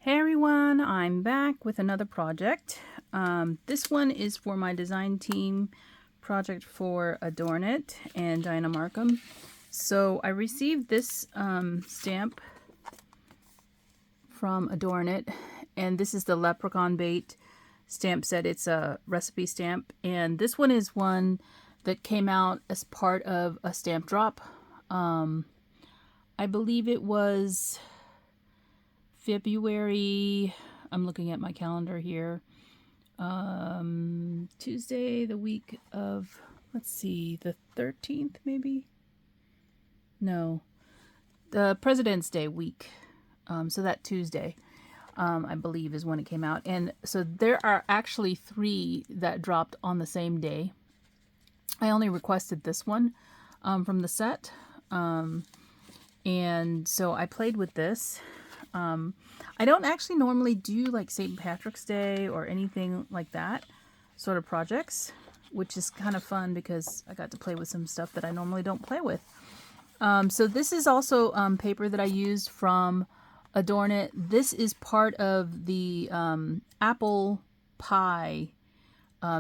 Hey everyone, I'm back with another project. This one is for my design team project for Adornit and Dianna Marcum. So I received this stamp from Adornit, and this is the Leprechaun Bait stamp set. It's a recipe stamp, and this one is one that came out as part of a stamp drop. I believe it was February, I'm looking at my calendar here, Tuesday, the week of, let's see, the 13th maybe? No, the President's Day week, so that Tuesday, I believe is when it came out. And so there are actually 3 that dropped on the same day. I only requested this one from the set, and so I played with this. I don't actually normally do like St. Patrick's Day or anything like that sort of projects, which is kind of fun because I got to play with some stuff that I normally don't play with. So this is also paper that I used from Adornit. This is part of the apple pie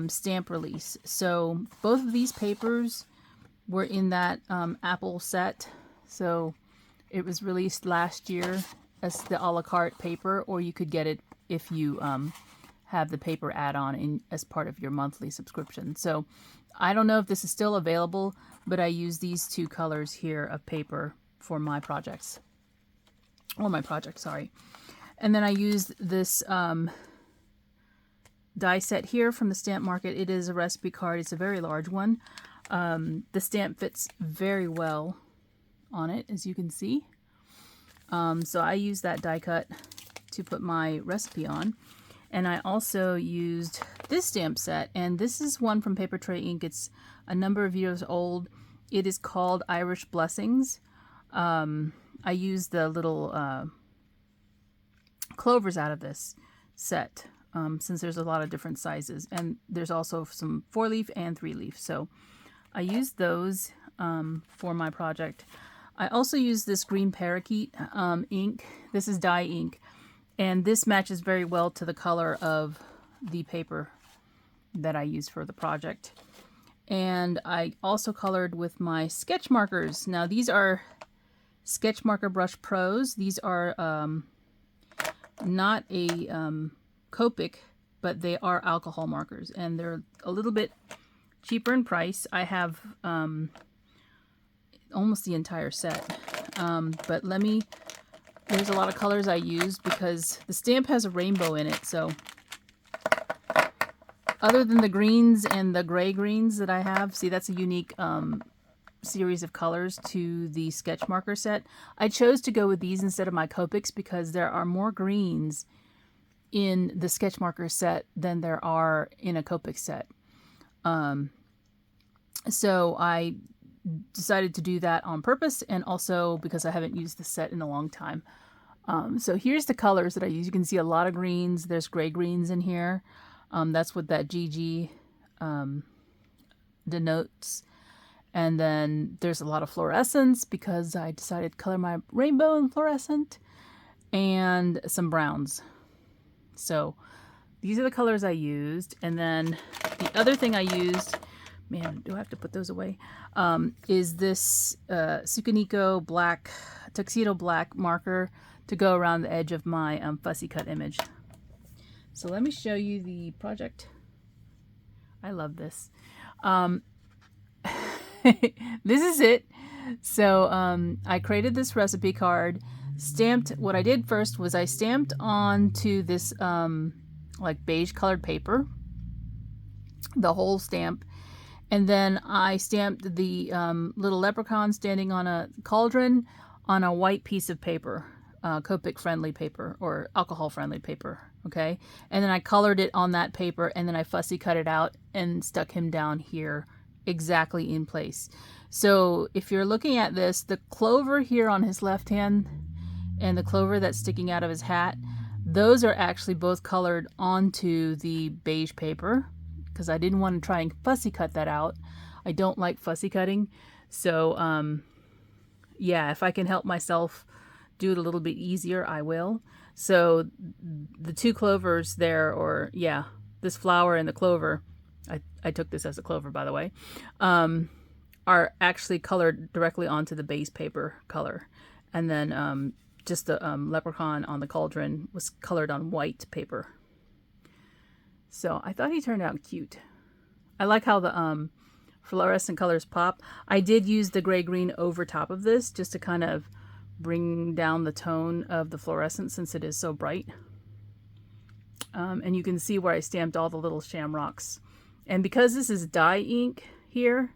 stamp release. So both of these papers were in that apple set. So it was released last year as the a la carte paper, or you could get it if you have the paper add-on as part of your monthly subscription. So I don't know if this is still available, but I use these 2 colors here of paper for my projects. Or my project, sorry. And then I used this die set here from the Stamp Market. It is a recipe card. It's a very large one. The stamp fits very well on it, as you can see. So I used that die cut to put my recipe on. And I also used this stamp set, and this is one from Paper Tray Ink. It's a number of years old. It is called Irish Blessings. I used the little clovers out of this set, since there's a lot of different sizes. And there's also some 4-leaf and 3-leaf. So I used those for my project. I also use this green parakeet ink. This is dye ink, and this matches very well to the color of the paper that I use for the project. And I also colored with my sketch markers. Now these are Sketch Marker Brush Pros. These are not a Copic, but they are alcohol markers, and they're a little bit cheaper in price. I have almost the entire set, but there's a lot of colors I used because the stamp has a rainbow in it. So other than the greens and the gray greens that I have, see, that's a unique series of colors to the sketch marker set. I chose to go with these instead of my Copics because there are more greens in the sketch marker set than there are in a Copic set. So I decided to do that on purpose, and also because I haven't used the set in a long time. So here's the colors that I use. You can see a lot of greens. There's gray greens in here. That's what that GG denotes. And then there's a lot of fluorescence because I decided to color my rainbow in fluorescent, and some browns. So these are the colors I used. And then the other thing I used, man, do I have to put those away? Is this Sukaniko black, tuxedo black marker to go around the edge of my fussy cut image. So let me show you the project. I love this. This is it. So I created this recipe card, stamped. What I did first was I stamped onto this like beige colored paper, the whole stamp. And then I stamped the little leprechaun standing on a cauldron on a white piece of paper, Copic friendly paper or alcohol friendly paper. Okay. And then I colored it on that paper, and then I fussy cut it out and stuck him down here exactly in place. So if you're looking at this, the clover here on his left hand and the clover that's sticking out of his hat, those are actually both colored onto the beige paper, because I didn't want to try and fussy cut that out. I don't like fussy cutting. So yeah, if I can help myself do it a little bit easier, I will. So the two clovers there, or yeah, this flower and the clover, I took this as a clover, by the way, are actually colored directly onto the base paper color. And then just the leprechaun on the cauldron was colored on white paper. So I thought he turned out cute. I like how the fluorescent colors pop. I did use the gray-green over top of this just to kind of bring down the tone of the fluorescent since it is so bright. And you can see where I stamped all the little shamrocks. And because this is dye ink here,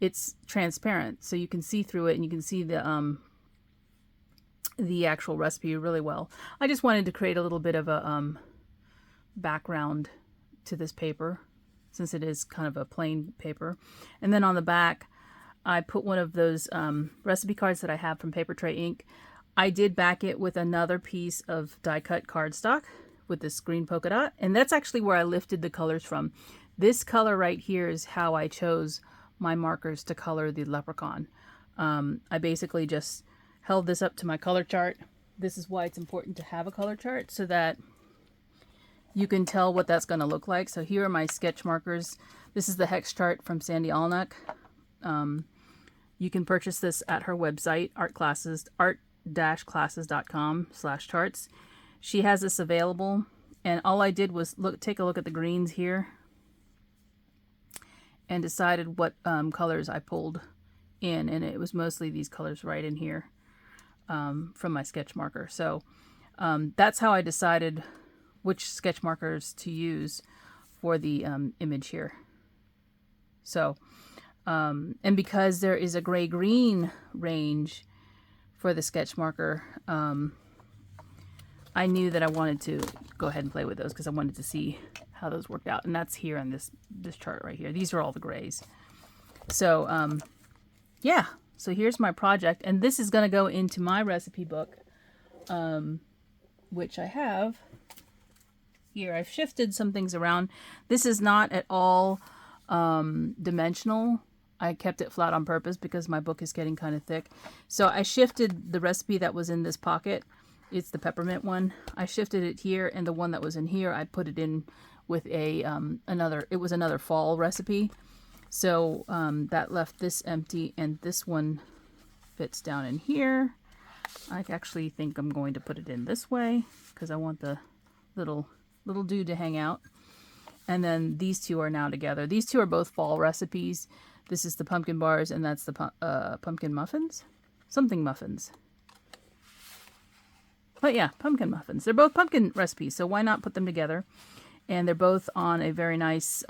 it's transparent, so you can see through it and you can see the actual recipe really well. I just wanted to create a little bit of a background to this paper, since it is kind of a plain paper. And then on the back, I put one of those recipe cards that I have from Paper Tray Ink. I did back it with another piece of die cut cardstock with this green polka dot, and that's actually where I lifted the colors from. This color right here is how I chose my markers to color the leprechaun. I basically just held this up to my color chart. This is why it's important to have a color chart, so that you can tell what that's going to look like. So here are my sketch markers. This is the hex chart from Sandy Alnuck. You can purchase this at her website, art-classes.com/charts. She has this available, and all I did was take a look at the greens here and decided what colors I pulled in, and it was mostly these colors right in here from my sketch marker. So that's how I decided which sketch markers to use for the image here. So and because there is a gray-green range for the sketch marker, I knew that I wanted to go ahead and play with those because I wanted to see how those worked out. And that's here on this chart right here. These are all the grays. So yeah, so here's my project, and this is going to go into my recipe book, which I have here. I've shifted some things around. This is not at all dimensional. I kept it flat on purpose because my book is getting kind of thick. So I shifted the recipe that was in this pocket. It's the peppermint one. I shifted it here, and the one that was in here, I put it in with a another fall recipe. So that left this empty, and this one fits down in here. I actually think I'm going to put it in this way because I want the little dude to hang out. And then these two are now together. These two are both fall recipes. This is the pumpkin bars, and that's the pumpkin muffins? Something muffins. But yeah, pumpkin muffins. They're both pumpkin recipes, so why not put them together? And they're both on a very nice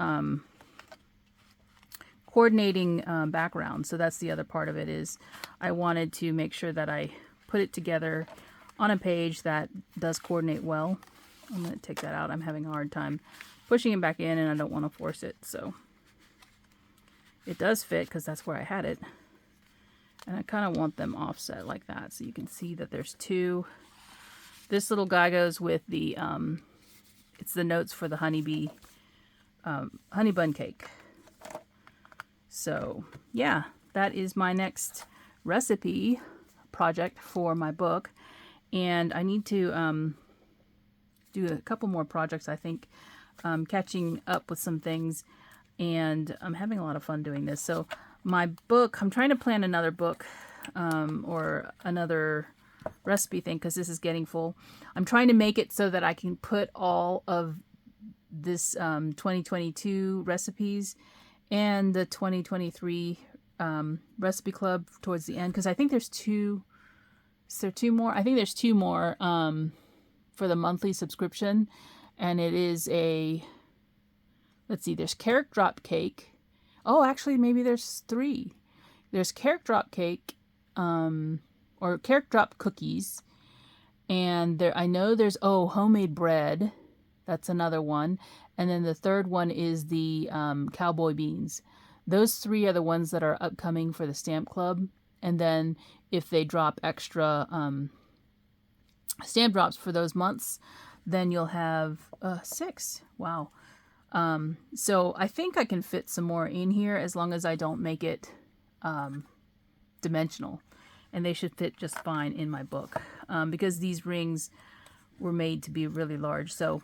coordinating background. So that's the other part of it, is I wanted to make sure that I put it together on a page that does coordinate well. I'm going to take that out. I'm having a hard time pushing it back in, and I don't want to force it. So it does fit because that's where I had it. And I kind of want them offset like that, so you can see that there's two. This little guy goes with the, it's the notes for the honeybee, honey bun cake. So yeah, that is my next recipe project for my book. And I need to do a couple more projects, I think, catching up with some things. And I'm having a lot of fun doing this. So my book, I'm trying to plan another book or another recipe thing because this is getting full. I'm trying to make it so that I can put all of this 2022 recipes and the 2023 recipe club towards the end, because I think there's two. Is there two more? I think there's two more for the monthly subscription, and it is a, let's see, there's carrot drop cake. Oh, actually, maybe there's three. There's carrot drop cake, or carrot drop cookies, and there, I know there's, homemade bread. That's another one. And then the third one is the cowboy beans. Those three are the ones that are upcoming for the stamp club. And then if they drop extra stamp drops for those months, then you'll have 6. Wow. So I think I can fit some more in here as long as I don't make it dimensional. and they should fit just fine in my book, because these rings were made to be really large. So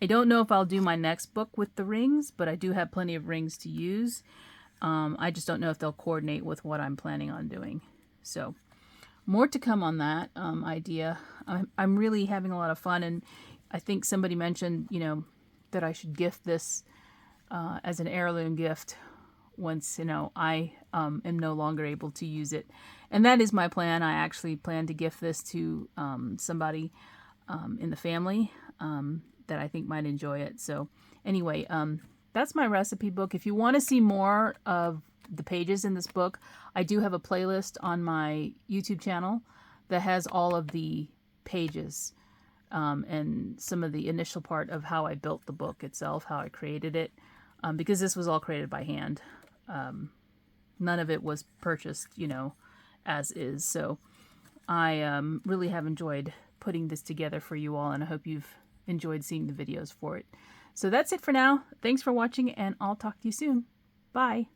I don't know if I'll do my next book with the rings, but I do have plenty of rings to use. I just don't know if they'll coordinate with what I'm planning on doing. So more to come on that idea. I'm really having a lot of fun, and I think somebody mentioned, you know, that I should gift this as an heirloom gift once, you know, I am no longer able to use it. And that is my plan. I actually plan to gift this to somebody in the family that I think might enjoy it. So anyway, that's my recipe book. If you want to see more of the pages in this book, I do have a playlist on my YouTube channel that has all of the pages and some of the initial part of how I built the book itself, how I created it, because this was all created by hand. None of it was purchased, you know, as is. So I really have enjoyed putting this together for you all, and I hope you've enjoyed seeing the videos for it. So that's it for now. Thanks for watching, and I'll talk to you soon. Bye.